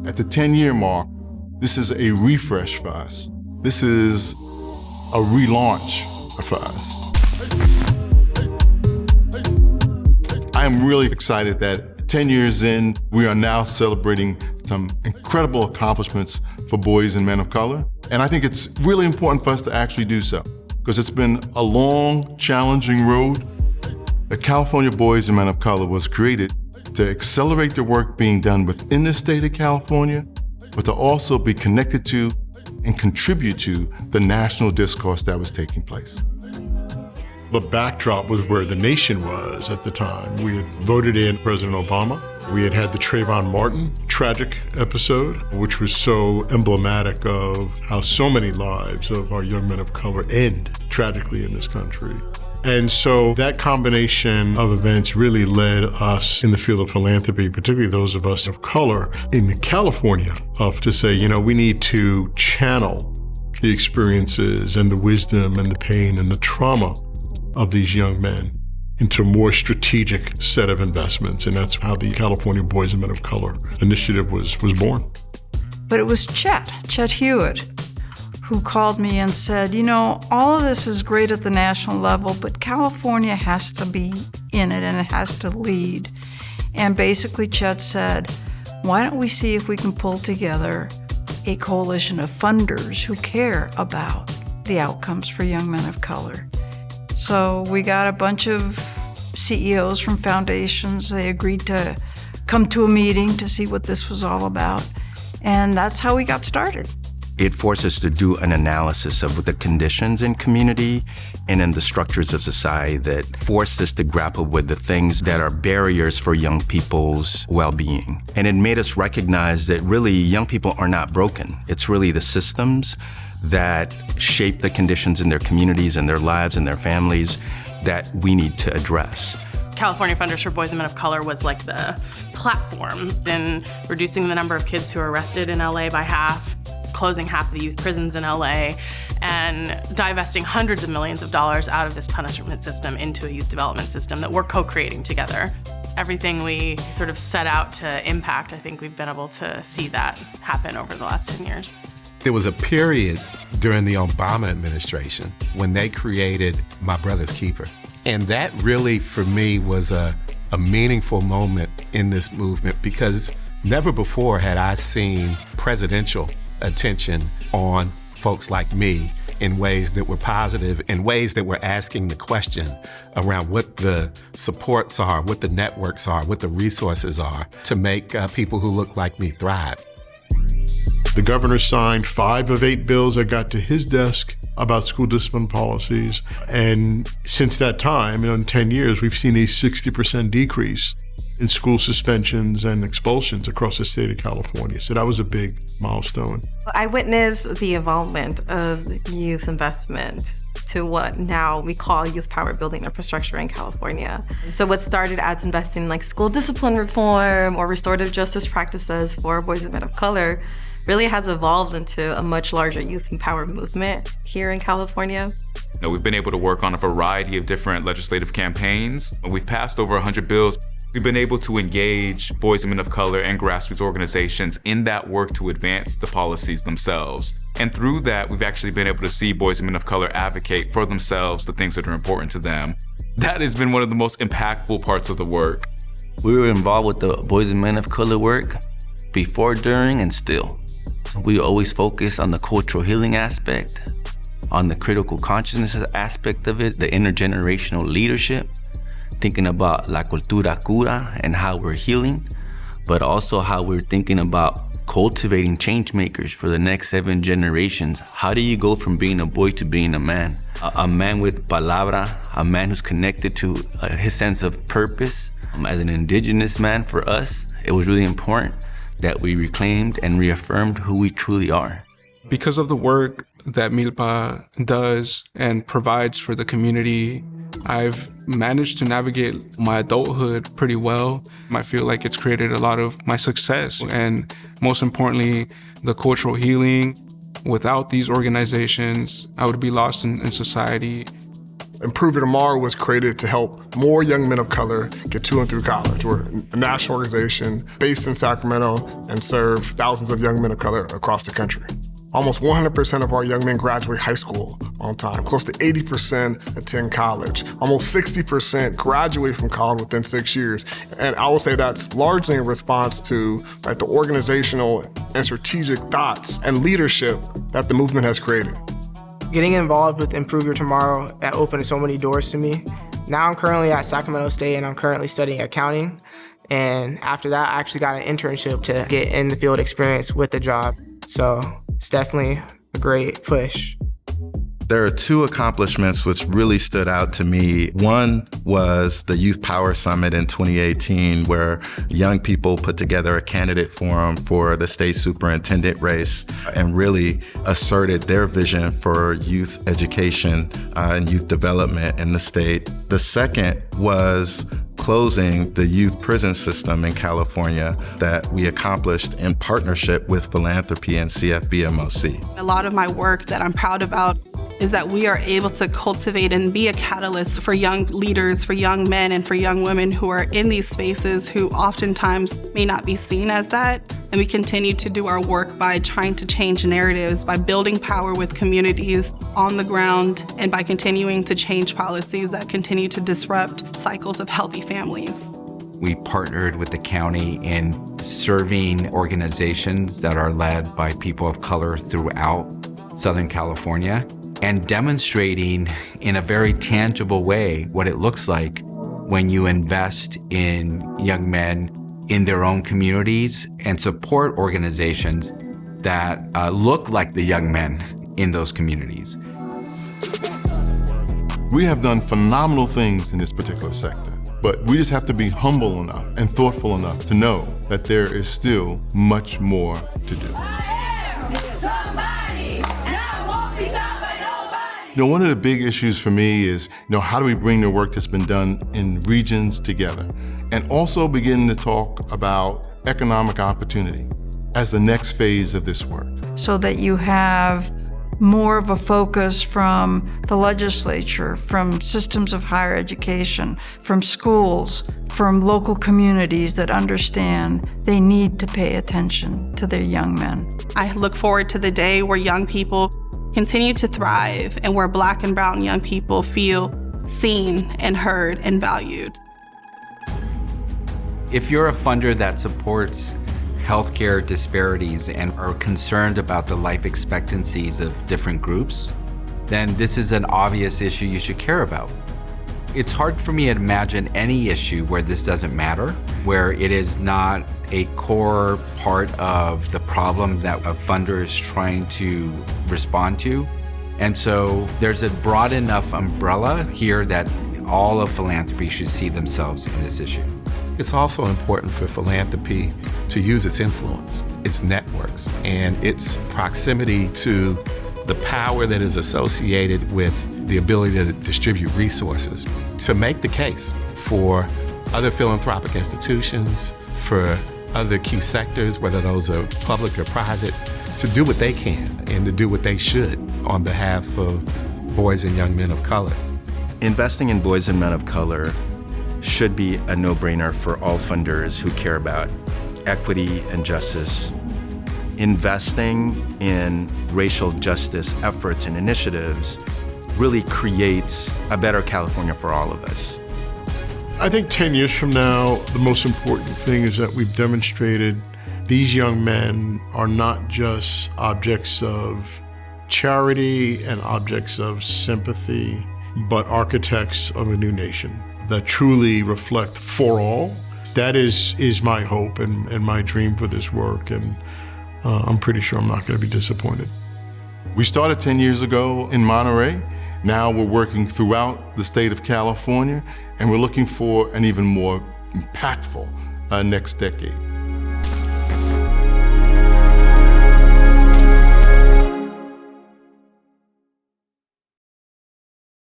At the 10-year mark, this is a refresh for us. This is a relaunch for us. I am really excited that 10 years in, we are now celebrating some incredible accomplishments for boys and men of color. And I think it's really important for us to actually do so, because it's been a long, challenging road. The California Boys and Men of Color was created to accelerate the work being done within the state of California, but to also be connected to and contribute to the national discourse that was taking place. The backdrop was where the nation was at the time. We had voted in President Obama. We had had the Trayvon Martin tragic episode, which was so emblematic of how so many lives of our young men of color end tragically in this country. And so that combination of events really led us in the field of philanthropy, particularly those of us of color in California, to say, we need to channel the experiences and the wisdom and the pain and the trauma of these young men into a more strategic set of investments. And that's how the California Boys and Men of Color initiative was born. But it was Chet Hewitt, who called me and said, all of this is great at the national level, but California has to be in it and it has to lead. And basically Chet said, why don't we see if we can pull together a coalition of funders who care about the outcomes for young men of color. So we got a bunch of CEOs from foundations. They agreed to come to a meeting to see what this was all about. And that's how we got started. It forced us to do an analysis of the conditions in community and in the structures of society that forced us to grapple with the things that are barriers for young people's well-being. And it made us recognize that really young people are not broken. It's really the systems that shape the conditions in their communities and their lives and their families that we need to address. California Funders for Boys and Men of Color was like the platform in reducing the number of kids who are arrested in LA by half, closing half the youth prisons in LA, and divesting hundreds of millions of dollars out of this punishment system into a youth development system that we're co-creating together. Everything we sort of set out to impact, I think we've been able to see that happen over the last 10 years. There was a period during the Obama administration when they created My Brother's Keeper. And that really, for me, was a meaningful moment in this movement, because never before had I seen presidential attention on folks like me in ways that were positive, in ways that were asking the question around what the supports are, what the networks are, what the resources are to make people who look like me thrive. The governor signed 5 of 8 bills that got to his desk about school discipline policies. And since that time, in 10 years, we've seen a 60% decrease in school suspensions and expulsions across the state of California. So that was a big milestone. I witnessed the involvement of youth investment to what now we call youth power building infrastructure in California. So what started as investing in school discipline reform or restorative justice practices for boys and men of color really has evolved into a much larger youth empowerment movement here in California. We've been able to work on a variety of different legislative campaigns. We've passed over 100 bills. We've been able to engage boys and men of color and grassroots organizations in that work to advance the policies themselves. And through that, we've actually been able to see boys and men of color advocate for themselves, the things that are important to them. That has been one of the most impactful parts of the work. We were involved with the Boys and Men of Color work before, during, and still. We always focus on the cultural healing aspect, on the critical consciousness aspect of it, the intergenerational leadership, thinking about la cultura cura and how we're healing, but also how we're thinking about cultivating change makers for the next 7 generations. How do you go from being a boy to being a man? A man with palabra, a man who's connected to his sense of purpose. As an indigenous man, for us, it was really important that we reclaimed and reaffirmed who we truly are. Because of the work that Milpa does and provides for the community, I've managed to navigate my adulthood pretty well. I feel like it's created a lot of my success, and most importantly, the cultural healing. Without these organizations, I would be lost in society. Improve Your Tomorrow was created to help more young men of color get to and through college. We're a national organization based in Sacramento and serve thousands of young men of color across the country. Almost 100% of our young men graduate high school on time. Close to 80% attend college. Almost 60% graduate from college within 6 years. And I will say that's largely in response to the organizational and strategic thoughts and leadership that the movement has created. Getting involved with Improve Your Tomorrow, that opened so many doors to me. Now I'm currently at Sacramento State and I'm currently studying accounting. And after that, I actually got an internship to get in the field experience with the job. So it's definitely a great push. There are two accomplishments which really stood out to me. One was the Youth Power Summit in 2018, where young people put together a candidate forum for the state superintendent race and really asserted their vision for youth education and youth development in the state. The second was closing the youth prison system in California that we accomplished in partnership with philanthropy and CFBMoC. A lot of my work that I'm proud about is that we are able to cultivate and be a catalyst for young leaders, for young men and for young women who are in these spaces who oftentimes may not be seen as that. And we continue to do our work by trying to change narratives, by building power with communities on the ground, and by continuing to change policies that continue to disrupt cycles of healthy families. We partnered with the county in serving organizations that are led by people of color throughout Southern California, and demonstrating in a very tangible way what it looks like when you invest in young men in their own communities and support organizations that look like the young men in those communities. We have done phenomenal things in this particular sector, but we just have to be humble enough and thoughtful enough to know that there is still much more to do. One of the big issues for me is, how do we bring the work that's been done in regions together and also begin to talk about economic opportunity as the next phase of this work. So that you have more of a focus from the legislature, from systems of higher education, from schools, from local communities that understand they need to pay attention to their young men. I look forward to the day where young people continue to thrive and where Black and brown young people feel seen and heard and valued. If you're a funder that supports healthcare disparities and are concerned about the life expectancies of different groups, then this is an obvious issue you should care about. It's hard for me to imagine any issue where this doesn't matter, where it is not a core part of the problem that a funder is trying to respond to. And so there's a broad enough umbrella here that all of philanthropy should see themselves in this issue. It's also important for philanthropy to use its influence, its networks, and its proximity to the power that is associated with the ability to distribute resources to make the case for other philanthropic institutions, for other key sectors, whether those are public or private, to do what they can and to do what they should on behalf of boys and young men of color. Investing in boys and men of color should be a no-brainer for all funders who care about equity and justice. Investing in racial justice efforts and initiatives really creates a better California for all of us. I think 10 years from now, the most important thing is that we've demonstrated these young men are not just objects of charity and objects of sympathy, but architects of a new nation that truly reflect for all. That is my hope and my dream for this work, and I'm pretty sure I'm not going to be disappointed. We started 10 years ago in Monterey. Now we're working throughout the state of California, and we're looking for an even more impactful next decade.